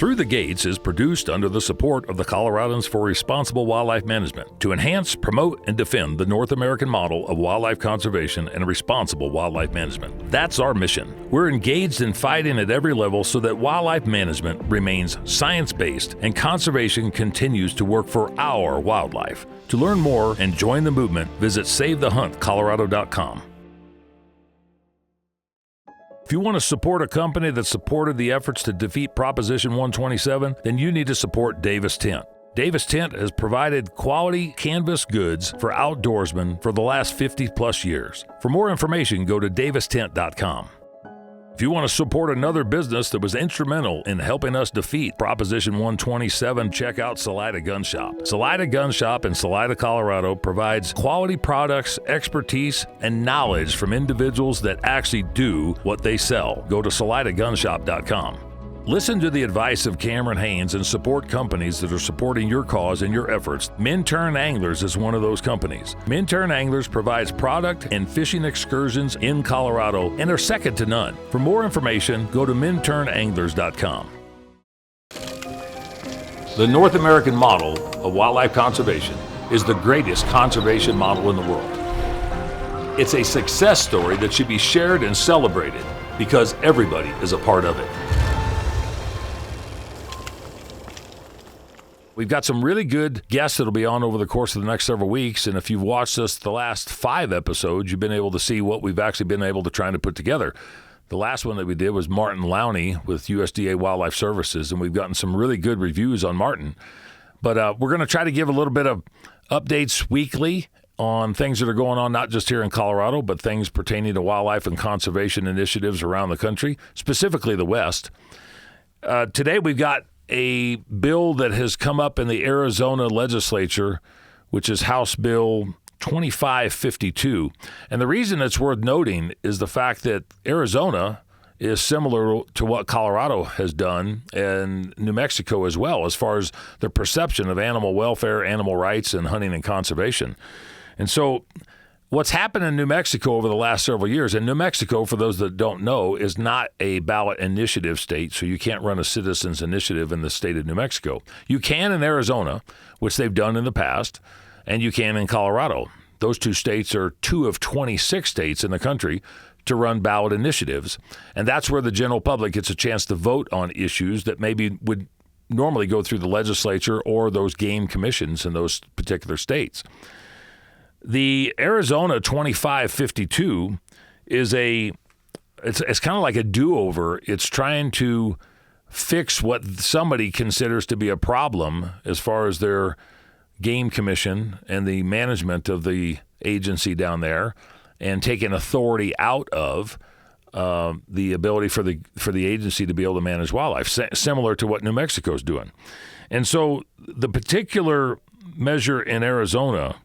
Through the Gates is produced under the support of the Coloradans for Responsible Wildlife Management to enhance, promote, and defend the North American model of wildlife conservation and responsible wildlife management. That's our mission. We're engaged in fighting at every level so that wildlife management remains science-based and conservation continues to work for our wildlife. To learn more and join the movement, visit SaveTheHuntColorado.com. If you want to support a company that supported the efforts to defeat Proposition 127, then you need to support Davis Tent. Davis Tent has provided quality canvas goods for outdoorsmen for the last 50-plus years. For more information, go to davistent.com. If you want to support another business that was instrumental in helping us defeat Proposition 127, check out Salida Gun Shop. Salida Gun Shop in Salida, Colorado provides quality products, expertise, and knowledge from individuals that actually do what they sell. Go to SalidaGunshop.com. Listen to the advice of Cameron Haynes and support companies that are supporting your cause and your efforts. Minturn Anglers is one of those companies. Minturn Anglers provides product and fishing excursions in Colorado and are second to none. For more information, go to MinturnAnglers.com. The North American model of wildlife conservation is the greatest conservation model in the world. It's a success story that should be shared and celebrated because everybody is a part of it. We've got some really good guests that'll be on over the course of the next several weeks, and if you've watched us the last 5 episodes, you've been able to see what we've actually been able to try to put together. The last one that we did was Martin Lowney with USDA Wildlife Services, and we've gotten some really good reviews on Martin. But we're going to try to give a little bit of updates weekly on things that are going on, not just here in Colorado, but things pertaining to wildlife and conservation initiatives around the country, specifically the West. Today we've got a bill that has come up in the Arizona legislature, which is House Bill 2552. And the reason it's worth noting is the fact that Arizona is similar to what Colorado has done and New Mexico as well, as far as the perception of animal welfare, animal rights, and hunting and conservation. And so what's happened in New Mexico over the last several years, and New Mexico, for those that don't know, is not a ballot initiative state, so you can't run a citizens initiative in the state of New Mexico. You can in Arizona, which they've done in the past, and you can in Colorado. Those 2 states are 2 of 26 states in the country to run ballot initiatives, and that's where the general public gets a chance to vote on issues that maybe would normally go through the legislature or those game commissions in those particular states. The Arizona 2552 is it's kind of like a do-over. It's trying to fix what somebody considers to be a problem as far as their game commission and the management of the agency down there, and taking authority out of the ability for the agency to be able to manage wildlife, similar to what New Mexico is doing. And so the particular measure in Arizona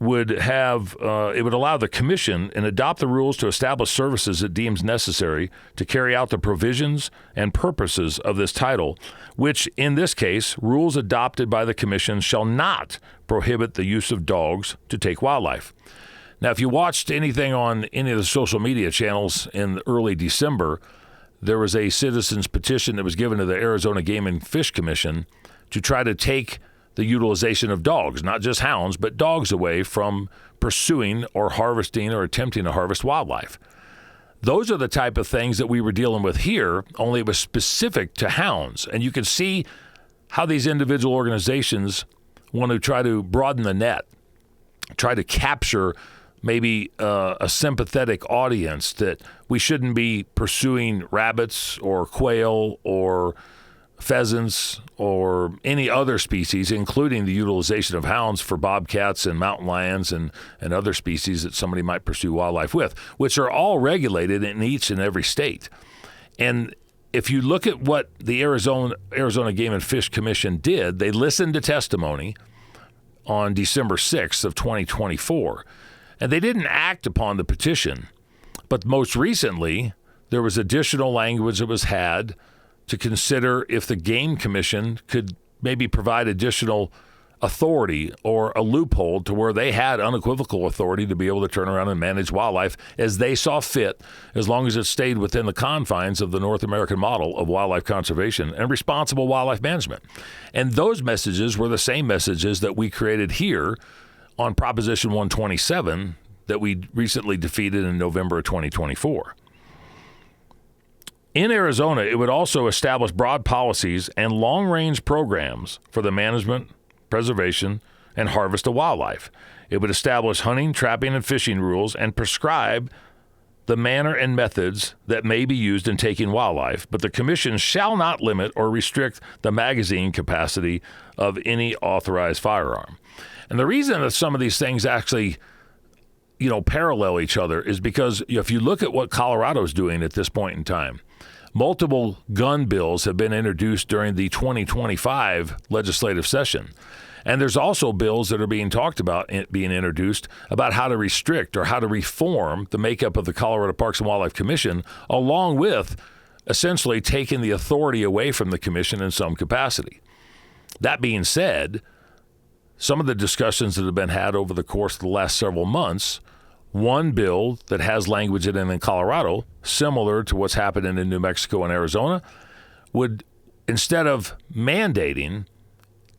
would have it would allow the commission and adopt the rules to establish services it deems necessary to carry out the provisions and purposes of this title, which in this case, rules adopted by the commission shall not prohibit the use of dogs to take wildlife. Now, if you watched anything on any of the social media channels in early December, there was a citizen's petition that was given to the Arizona Game and Fish Commission to try to take the utilization of dogs, not just hounds, but dogs away from pursuing or harvesting or attempting to harvest wildlife. Those are the type of things that we were dealing with here, only it was specific to hounds. And you can see how these individual organizations want to try to broaden the net, try to capture maybe a sympathetic audience, that we shouldn't be pursuing rabbits or quail or pheasants or any other species, including the utilization of hounds for bobcats and mountain lions and other species that somebody might pursue wildlife with, which are all regulated in each and every state. And if you look at what the Arizona Game and Fish Commission did, they listened to testimony on December 6th of 2024, and they didn't act upon the petition. But most recently, there was additional language that was had to consider if the Game Commission could maybe provide additional authority or a loophole to where they had unequivocal authority to be able to turn around and manage wildlife as they saw fit, as long as it stayed within the confines of the North American model of wildlife conservation and responsible wildlife management. And those messages were the same messages that we created here on Proposition 127 that we recently defeated in November of 2024. In Arizona, it would also establish broad policies and long-range programs for the management, preservation, and harvest of wildlife. It would establish hunting, trapping, and fishing rules and prescribe the manner and methods that may be used in taking wildlife, but the Commission shall not limit or restrict the magazine capacity of any authorized firearm. And the reason that some of these things actually parallel each other is because if you look at what Colorado's doing at this point in time, multiple gun bills have been introduced during the 2025 legislative session. And there's also bills that are being talked about being introduced about how to restrict or how to reform the makeup of the Colorado Parks and Wildlife Commission, along with essentially taking the authority away from the commission in some capacity. That being said, some of the discussions that have been had over the course of the last several months, one bill that has language in Colorado, similar to what's happening in New Mexico and Arizona, would, instead of mandating,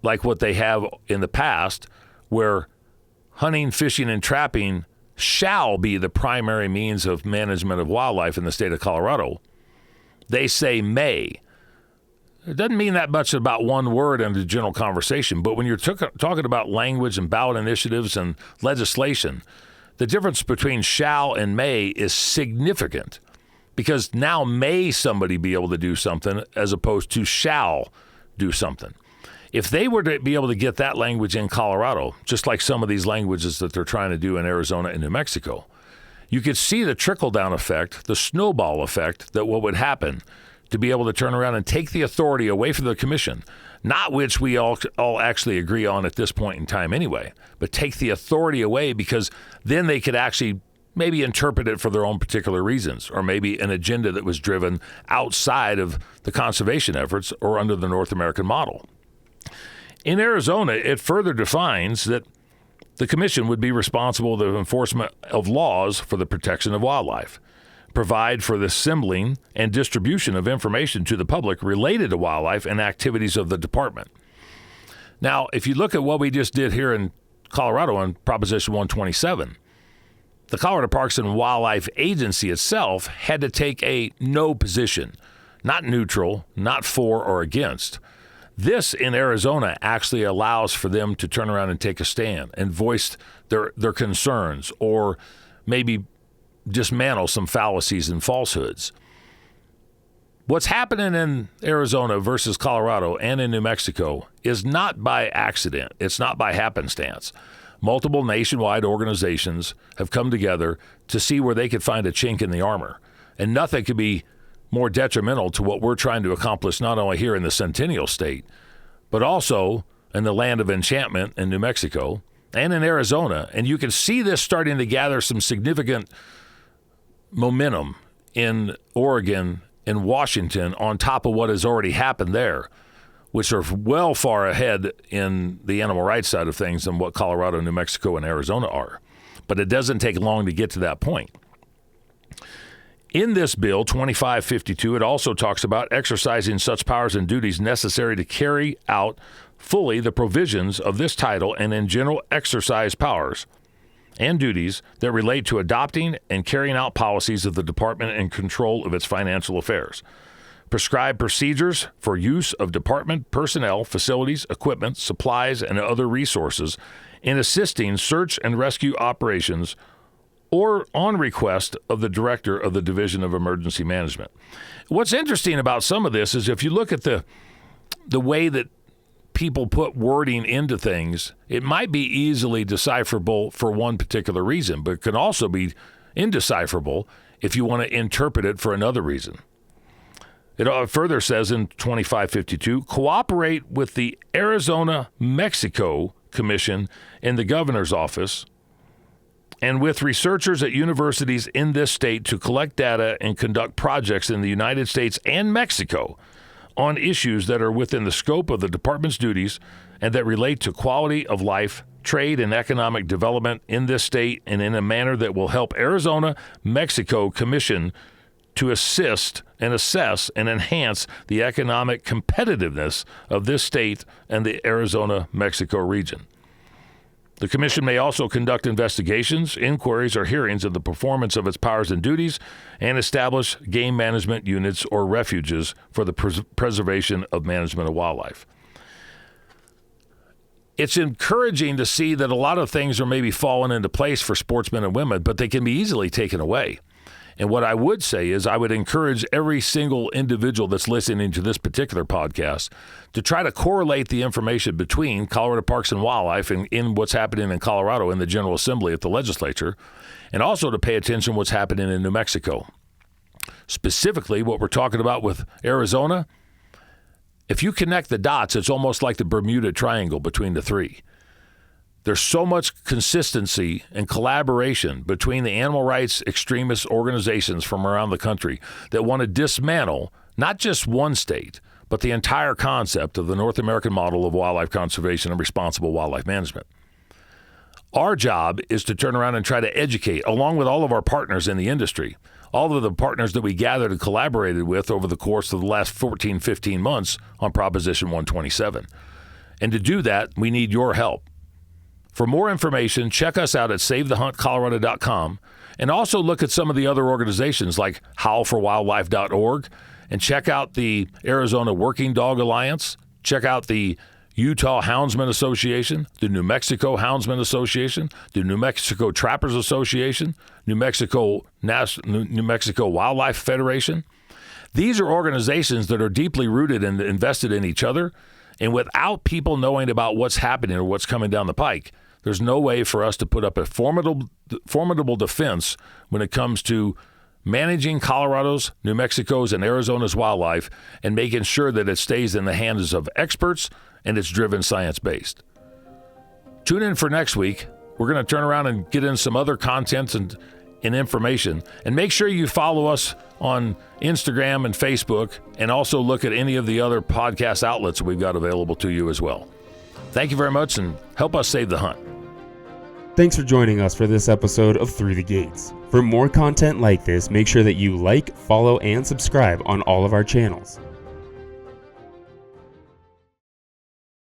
like what they have in the past, where hunting, fishing, and trapping shall be the primary means of management of wildlife in the state of Colorado, they say may. It doesn't mean that much about one word in the general conversation, but when you're talking about language and ballot initiatives and legislation, the difference between shall and may is significant, because now may somebody be able to do something as opposed to shall do something. If they were to be able to get that language in Colorado, just like some of these languages that they're trying to do in Arizona and New Mexico, you could see the trickle-down effect, the snowball effect, that what would happen to be able to turn around and take the authority away from the commission, not which we all actually agree on at this point in time anyway, but take the authority away, because then they could actually maybe interpret it for their own particular reasons, or maybe an agenda that was driven outside of the conservation efforts or under the North American model. In Arizona, it further defines that the commission would be responsible for the enforcement of laws for the protection of wildlife, provide for the assembling and distribution of information to the public related to wildlife and activities of the department. Now, if you look at what we just did here in Colorado on Proposition 127, the Colorado Parks and Wildlife Agency itself had to take a no position, not neutral, not for or against. This in Arizona actually allows for them to turn around and take a stand and voice their concerns, or maybe dismantle some fallacies and falsehoods. What's happening in Arizona versus Colorado and in New Mexico is not by accident. It's not by happenstance. Multiple nationwide organizations have come together to see where they could find a chink in the armor. And nothing could be more detrimental to what we're trying to accomplish, not only here in the Centennial State, but also in the land of enchantment in New Mexico and in Arizona. And you can see this starting to gather some significant momentum in Oregon and Washington on top of what has already happened there, which are well far ahead in the animal rights side of things than what Colorado, New Mexico, and Arizona are. But it doesn't take long to get to that point. In this bill, 2552, it also talks about exercising such powers and duties necessary to carry out fully the provisions of this title, and in general exercise powers and duties that relate to adopting and carrying out policies of the department and control of its financial affairs. Prescribe procedures for use of department personnel, facilities, equipment, supplies, and other resources in assisting search and rescue operations, or on request of the director of the Division of Emergency Management. What's interesting about some of this is if you look at the way that people put wording into things, it might be easily decipherable for one particular reason, but it can also be indecipherable if you want to interpret it for another reason. It further says in 2552, cooperate with the Arizona-Mexico Commission in the governor's office and with researchers at universities in this state to collect data and conduct projects in the United States and Mexico on issues that are within the scope of the department's duties and that relate to quality of life, trade, and economic development in this state, and in a manner that will help Arizona-Mexico Commission to assist and assess and enhance the economic competitiveness of this state and the Arizona-Mexico region. The Commission may also conduct investigations, inquiries, or hearings of the performance of its powers and duties and establish game management units or refuges for the preservation of management of wildlife. It's encouraging to see that a lot of things are maybe falling into place for sportsmen and women, but they can be easily taken away. And what I would say is I would encourage every single individual that's listening to this particular podcast to try to correlate the information between Colorado Parks and Wildlife and in what's happening in Colorado in the General Assembly at the legislature, and also to pay attention to what's happening in New Mexico. Specifically, what we're talking about with Arizona, if you connect the dots, it's almost like the Bermuda Triangle between the three. There's so much consistency and collaboration between the animal rights extremist organizations from around the country that want to dismantle not just one state, but the entire concept of the North American model of wildlife conservation and responsible wildlife management. Our job is to turn around and try to educate, along with all of our partners in the industry, all of the partners that we gathered and collaborated with over the course of the last 14, 15 months on Proposition 127. And to do that, we need your help. For more information, check us out at SaveTheHuntColorado.com, and also look at some of the other organizations like HowlForWildlife.org, and check out the Arizona Working Dog Alliance, check out the Utah Houndsman Association, the New Mexico Houndsman Association, the New Mexico Trappers Association, New Mexico Wildlife Federation. These are organizations that are deeply rooted and invested in each other, and without people knowing about what's happening or what's coming down the pike, there's no way for us to put up a formidable defense when it comes to managing Colorado's, New Mexico's, and Arizona's wildlife and making sure that it stays in the hands of experts and it's driven science-based. Tune in for next week. We're going to turn around and get in some other content and information. And make sure you follow us on Instagram and Facebook, and also look at any of the other podcast outlets we've got available to you as well. Thank you very much, and help us save the hunt. Thanks for joining us for this episode of Through the Gates. For more content like this, make sure that you like, follow, and subscribe on all of our channels.